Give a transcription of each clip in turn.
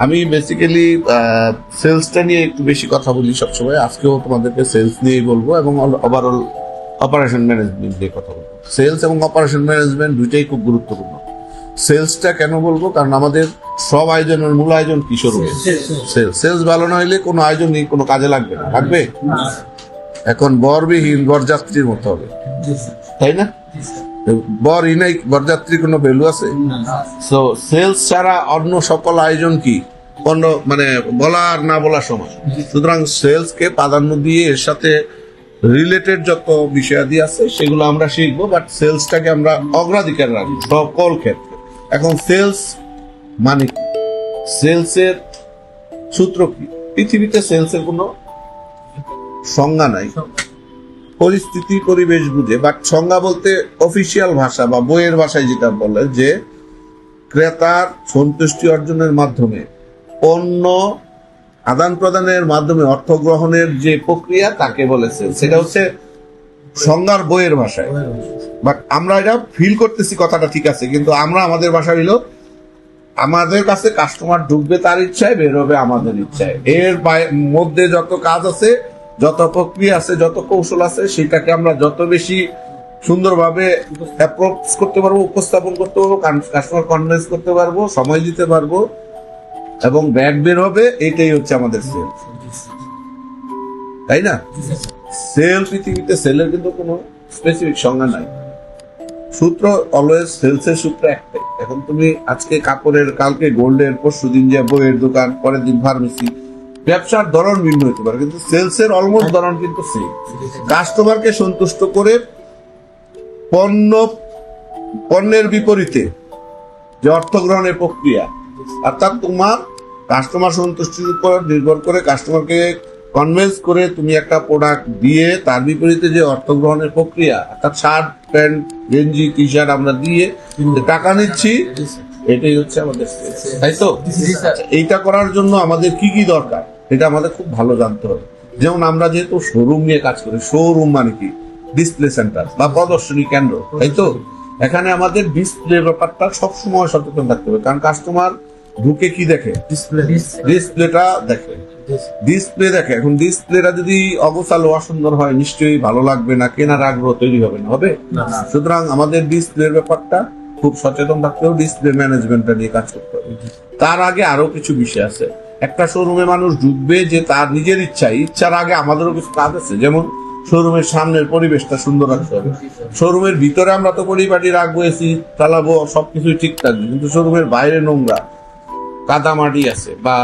আমি বেসিক্যালি সেলসটা নিয়ে একটু বেশি কথা বলি সবসময়। আজকেও তোমাদেরকে সেলস নিয়েই বলবো এবং ওভারঅল অপারেশন ম্যানেজমেন্ট নিয়ে কথা বলবো। সেলস এবং অপারেশন ম্যানেজমেন্ট দুইটাই খুব গুরুত্বপূর্ণ। সেলসটা কেন বলবো? কারণ আমাদের সব আয়োজনের মূল আয়োজন কিশোর সেলস। সেলস ভালো না হলে কোনো আয়োজনই কোনো কাজে লাগবে না, লাগবে এখন বরবিহীন বরযাত্রীর মতো হবে, তাই না? বরহীনাই বরযাত্রীর কোনো ভ্যালু আছে? সো সেলস ছাড়া অন্য সকল আয়োজন কি অন্য মানে বলা আর না বলা সমান। সুতরাং সেলসকে প্রাধান্য দিয়ে এর সাথে রিলেটেড যত বিষয়াদি আছে সেগুলো আমরা শিখবো, বাট সেলসটাকে আমরা অগ্রাধিকার রাখবো সকল ক্ষেত্রে। এখন সেলস মানে কি? সেলসের সূত্র কি? পৃথিবীতে সেলসের কোনো সংজ্ঞা নাই, পরিস্থিতি পরিবেশ বুঝে। বাট সংজ্ঞা বলতে অফিসিয়াল ভাষা বা বইয়ের ভাষায় যেটা বলে যে ক্রেতার সন্তুষ্টি অর্জনের মাধ্যমে পণ্য আদান প্রদানের মাধ্যমে অর্থ গ্রহণের যে প্রক্রিয়া তাকে বলেছে, সেটা হচ্ছে সংজ্ঞার বইয়ের ভাষায়। বাট আমরা এটা ফিল করতেছি কথাটা ঠিক আছে, কিন্তু আমরা আমাদের ভাষা হইল আমাদের কাছে কাস্টমার ঢুকবে তার ইচ্ছায়, বের হবে আমাদের ইচ্ছায়। এর মধ্যে যত কাজ আছে, যত প্রক্রিয়া আছে, যত কৌশল আছে, সেটাকে আমরা যত বেশি সুন্দরভাবে অ্যাপ্রোচ করতে পারবো, উপস্থাপন করতে পারবো, কাস্টমার কনভিন্স করতে পারবো, সময় দিতে পারবো এবং ব্যাগ বের হবে, এটাই হচ্ছে আমাদের সেল, তাই না? সেল পৃথিবীতে সেলের কিন্তু কোনো স্পেসিফিক সংজ্ঞা নাই। সূত্র অলওয়েজ সেলসের সূত্র একটাই। এখন তুমি আজকে কাপড়ের, কালকে গোল্ডের, পরশু দিন যে বইয়ের দোকান, পরের দিন ফার্মেসি, ব্যবসার ধরন ভিন্ন হতে পারে, কিন্তু সেলসের অলমোস্ট ধরন কিন্তু সেম। কাস্টমারকে সন্তুষ্ট করে পণ্যের বিপরীতে যে অর্থ গ্রহণের প্রক্রিয়া, অর্থাৎ তোমার কাস্টমার সন্তুষ্টির উপর নির্ভর করে কাস্টমারকে কনভিন্স করে তুমি একটা প্রোডাক্ট দিয়ে তার বিপরীতে যে অর্থ গ্রহণের প্রক্রিয়া, অর্থাৎ শার্ট প্যান্ট গেঞ্জি টি শার্ট আমরা দিয়ে টাকা নিচ্ছি, এটাই হচ্ছে আমাদের সেলস, তাই তো? এইটা করার জন্য আমাদের কি কি দরকার এটা আমাদের খুব ভালো জানতে হবে। যেমন আমরা যেহেতু শোরুম নিয়ে কাজ করি, শোরুম মানে কি? ডিসপ্লে সেন্টার বা প্রদর্শনী কেন্দ্র, তাই তো? এখানে আমাদের ডিসপ্লে ব্যাপারটা সবসময় সচেতন থাকতে হবে, কারণ কাস্টমার ঢুকে কি দেখে? ডিসপ্লেটা দেখে, ডিসপ্লে দেখে। এখন ডিসপ্লেটা যদি অগোছালো অসুন্দর হয়, নিশ্চয়ই ভালো লাগবে না, কেনার আগ্রহ তৈরি হবে না, হবে? সুতরাং আমাদের ডিসপ্লের ব্যাপারটা খুব সচেতন থাকতে হবে, ডিসপ্লে ম্যানেজমেন্টটা নিয়ে কাজ করতে হবে। তার আগে আরো কিছু বিষয় আছে। একটা শোরুমে মানুষ ঢুকবে যে তার নিজের ইচ্ছার আগে আমাদেরও কিছু কাজ আছে। যেমন শোরুমের সামনের পরিবেশটা সুন্দর রাখতে হবে। শোরুমের ভিতরে আমরা তো পরিপাটি রাখবো, এসি চালাবো, সবকিছুই ঠিক থাকবে, কিন্তু শোরুমের বাইরে নোংরা, কাদামাটি আছে বা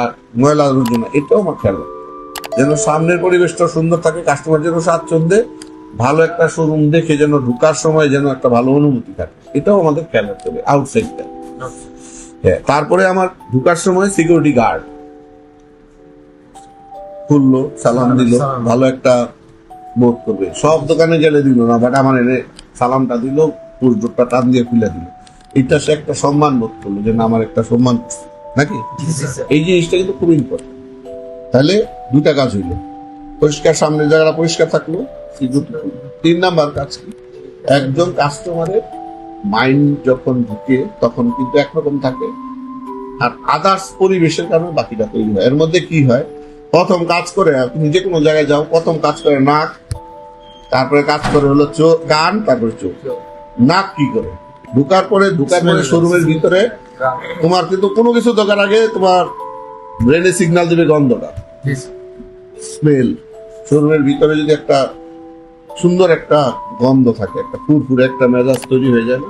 ময়লা আবর্জনা, এটাও আমার খেয়াল রাখতে হবে যেন সামনের পরিবেশটা সুন্দর থাকে, কাস্টমার যেন স্বাচ্ছন্দ্যে ভালো একটা শোরুম দেখে যেন ঢুকার সময় যেন একটা ভালো অনুভূতি থাকে, এটাও আমাদের খেয়াল রাখতে হবে। আউটসাইডটা, হ্যাঁ। তারপরে আমার ঢুকার সময় সিকিউরিটি গার্ড খুললো, সালাম দিল, ভালো একটা বোধ করবে। সব দোকানে গেলে দিল না, বাট আমার এনে সালামটা দিল, পুরোটা টান দিয়ে খুলে দিল, এটা সে একটা সম্মান বোধ করলো যে না, আমার একটা সম্মান, নাকি? এই জিনিসটা কিন্তু খুব ইম্পর্টেন্ট। তাহলে দুটা কাজ হইলো, পরিষ্কার, সামনের জায়গাটা পরিষ্কার থাকলো। 3 নাম্বার কাজ কি? একজন কাস্টমারের মাইন্ড যখন ঢুকে তখন কিন্তু একরকম থাকে, আর আদার্স পরিবেশের কারণে বাকিটা তৈরি হয়। এর মধ্যে কি হয়? প্রথম কাজ করে, তুমি যে কোনো জায়গায় যাও, প্রথম কাজ করে নাক, তারপরে কাজ করে হলো চোখ, কান, তারপরে চোখ। নাক কি করে? ঢুকার পরে শোরুমের ভিতরে তোমার কিন্তু কোনো কিছু দোকান আগে তোমার ব্রেনে সিগন্যাল দিবে গন্ধটা, স্মেল। শোরুমের ভিতরে যদি একটা সুন্দর একটা গন্ধ থাকে, একটা ফুরফুরে একটা মেজাজ তৈরি হয়ে যায় না?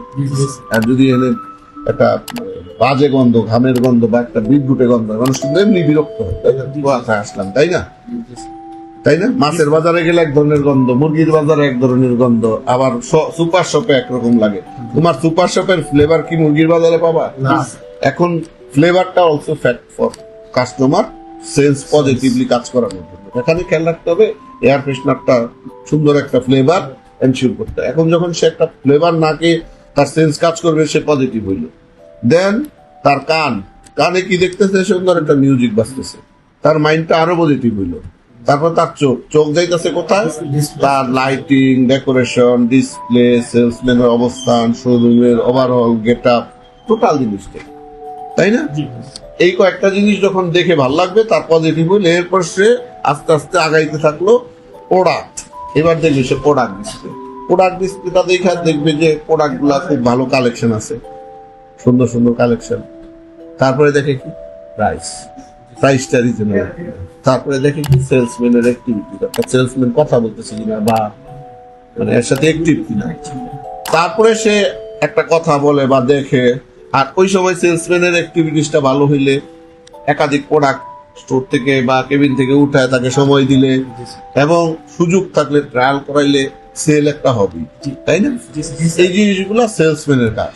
আর যদি এনে একটা বাজে গন্ধ, ঘামের গন্ধ বা একটা বিদ্যুটে গন্ধ, মানুষ কিন্তু এমনি বিরক্ত হয়, আসলাম, তাই না? তাই না? মাছের বাজারে গেলে এক ধরনের গন্ধ, মুরগির বাজারে এক ধরনের গন্ধ, আবার সুপার শপে একরকম লাগে। তোমার সুপার শপের ফ্লেভার কি মুরগির বাজারে পাবা? এখন ফ্লেভারটা also fact for customer sales positively কাজ করানোর জন্য। এখানে খেয়াল রাখতে হবে এয়ার ফ্রেশনারটা সুন্দর একটা ফ্লেভার এনশিওর করতে। এখন যখন সে একটা ফ্লেভার নাকে তার সেলস কাজ করবে, সে পজিটিভ হইল। দেন তার কানে কি দেখতেছে? সুন্দর একটা মিউজিক বাজতেছে, তার মাইন্ডটা আরো পজিটিভ হইল। তারপর তার চোখ যাইতেছে কোথায়? তার লাইটিং, ডেকোরেশন, ডিসপ্লে, সেলসম্যানের অবস্থান, শোরুমের ওভারঅল গেট আপ, টোটাল জিনিসটা। তাই না? এই কয়েকটা জিনিস যখন দেখে ভালো লাগবে তার পজিটিভ হইলে এরপর সে আস্তে আস্তে আগাইতে থাকলো প্রোডাক্ট। এবার দেখবে সে প্রোডাক্ট ডিসপ্লেটা দেখে দেখবে যে প্রোডাক্ট গুলা খুব ভালো কালেকশন আছে, সুন্দর সুন্দর কালেকশন। তারপরে দেখে কি প্রাইসটা রিজনেবল। তারপরে দেখে কি সেলসম্যানের অ্যাক্টিভিটি, একটা সেলসম্যান কথা বলতেছে কিনা বা মানে এর সাথে অ্যাক্টিভ কিনা। তারপরে সে একটা কথা বলে বা দেখে, আর ওই সময় সেলসম্যানের অ্যাক্টিভিটিসটা ভালো হইলে একাধিক প্রোডাক্ট স্টোর থেকে বা কেবিন থেকে উঠায় তাকে সময় দিলে এবং সুযোগ থাকলে ট্রায়াল করাইলে সেল একটা হবে, তাই না? এই জিনিসগুলো সেলসম্যানের কাজ।